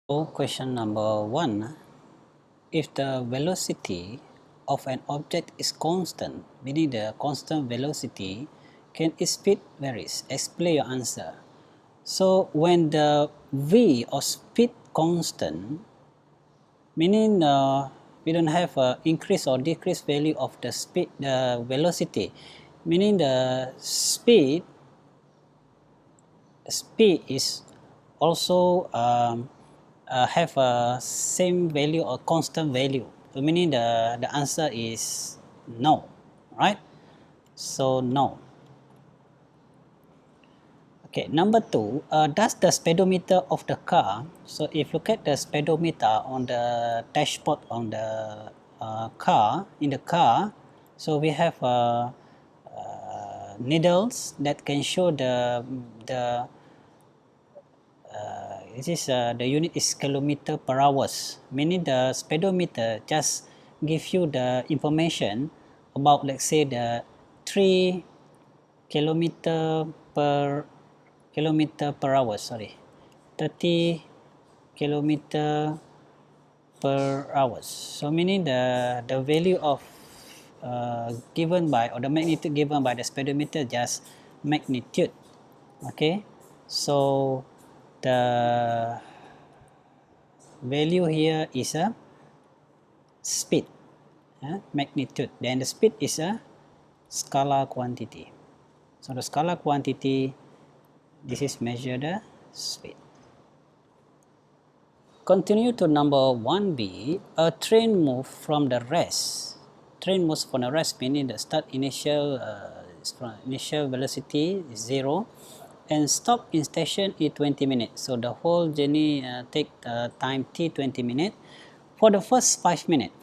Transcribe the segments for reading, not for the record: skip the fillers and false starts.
So question number 1, if the velocity of an object is constant, meaning the constant velocity, can its speed varies? Explain your answer. So when the v or speed constant, meaning we don't have a increase or decrease value of the speed, the velocity, meaning the speed is also have a same value or constant value. So meaning the answer is no, right? So no. Okay, number 2, does the speedometer of the car, so if you look at the speedometer on the dashboard on the car, in the car, so we have needles that can show the the unit is kilometer per hours, meaning the speedometer just give you the information about, let's say, the 3 kilometer per hour, sorry, 30 kilometer per hour. So meaning the value of given by, or the magnitude given by the speedometer, just magnitude. Okay, so the value here is a speed, magnitude, then the speed is a scalar quantity. So the scalar quantity, this is measure the speed. Continue to number 1b, a train moves from the rest. Train moves from the rest, meaning the start initial velocity is 0 and stop in station in 20 minutes. So the whole journey take time t 20 minutes. For the first 5 minutes,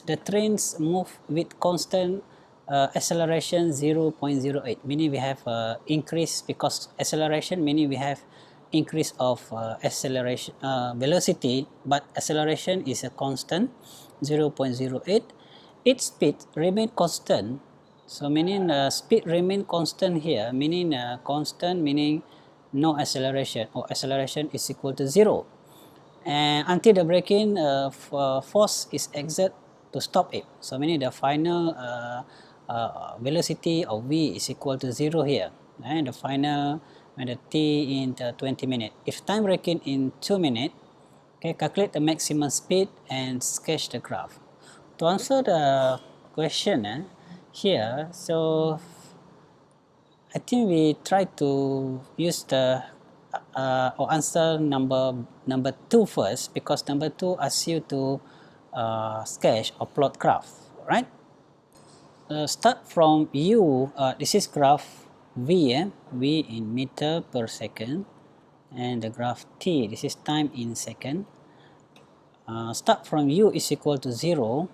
the trains move with constant acceleration 0.08, meaning we have increase, because acceleration meaning we have increase of acceleration velocity, but acceleration is a constant 0.08. Its speed remain constant, so meaning speed remain constant here, meaning constant meaning no acceleration, or acceleration is equal to 0, and until the braking force is exerted to stop it. So meaning the final velocity of v is equal to 0 here, and the final when the t in the 20 minutes. If time braking in 2 minutes, okay, calculate the maximum speed and sketch the graph. To answer the question here, so I think we try to use the or answer number 2 first, because number 2 asks you to sketch or plot graph, right? Start from u, this is graph v, v in meter per second, and the graph t, this is time in second. Start from u is equal to 0.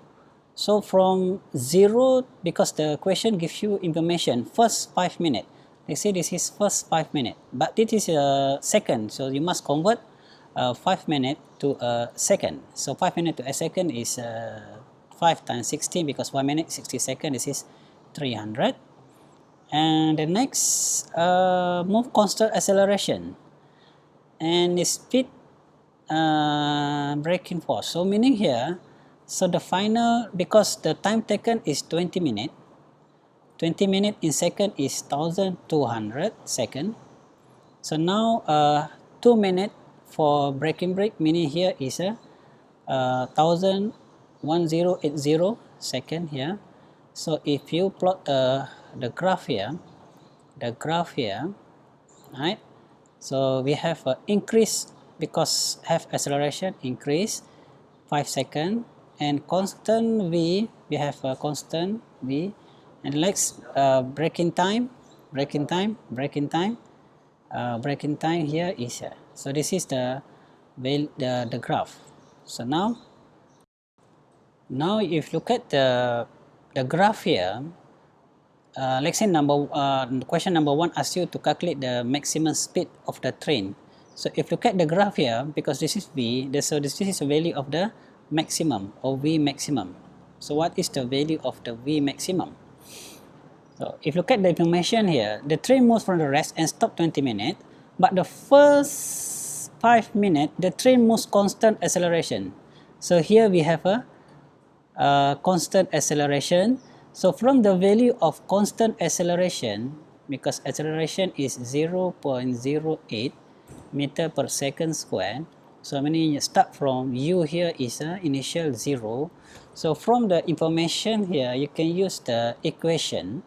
So from 0, because the question gives you information first 5 minutes. Let's say this is first 5 minutes, but this is a second, so you must convert 5 minutes to a second. So 5 minutes to a second is 5 times 60, because 1 minute 60 seconds, this is 300. And the next, move constant acceleration, and the speed braking force. So meaning here, so the final, because the time taken is 20 minutes, 20 minutes in second is 1200 seconds. So now 2 minutes for braking brake, meaning here is a 1080 second here. So if you plot the graph here, right? So we have increase, because have acceleration increase 5 seconds, and constant v, we have a constant v, and next braking time here is here. So this is the graph. So now if you look at the graph here, let's say question number 1 asks you to calculate the maximum speed of the train. So if you look at the graph here, because this is v, so this is the value of the maximum, or v maximum. So what is the value of the v maximum? So if you look at the information here, the train moves from the rest and stop 20 minutes, but the first 5 minutes, the train moves constant acceleration. So here we have a constant acceleration. So from the value of constant acceleration, because acceleration is 0.08 meter per second square, so meaning you start from u here is initial 0. So from the information here, you can use the equation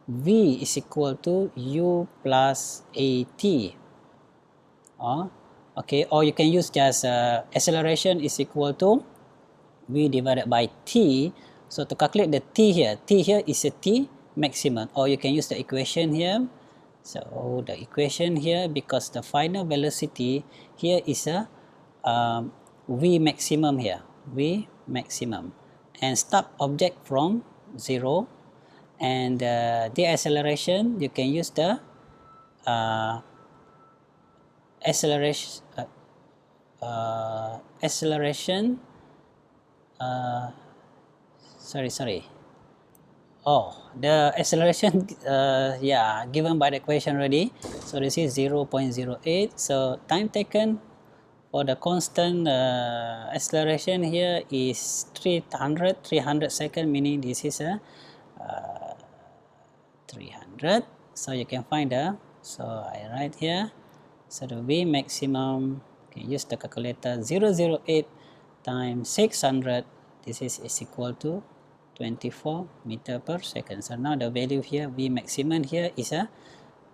v is equal to u plus at. Okay, or you can use just acceleration is equal to v divided by t. So to calculate the t here is a t maximum, or you can use the equation here. So the equation here, because the final velocity here is a v maximum here, v maximum, and start object from 0, and the acceleration, you can use the acceleration sorry, oh, the acceleration yeah, given by the equation already. So this is 0.08. So time taken for the constant acceleration here is 300 seconds, meaning this is a 300. So you can find the, so I write here, so the V maximum, you can use the calculator, 008 times 600, this is equal to 24 meter per second. So now the value here, V maximum here is a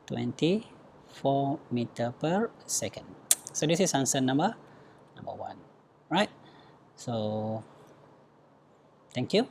24 meter per second. So this is answer number 1, right? So thank you.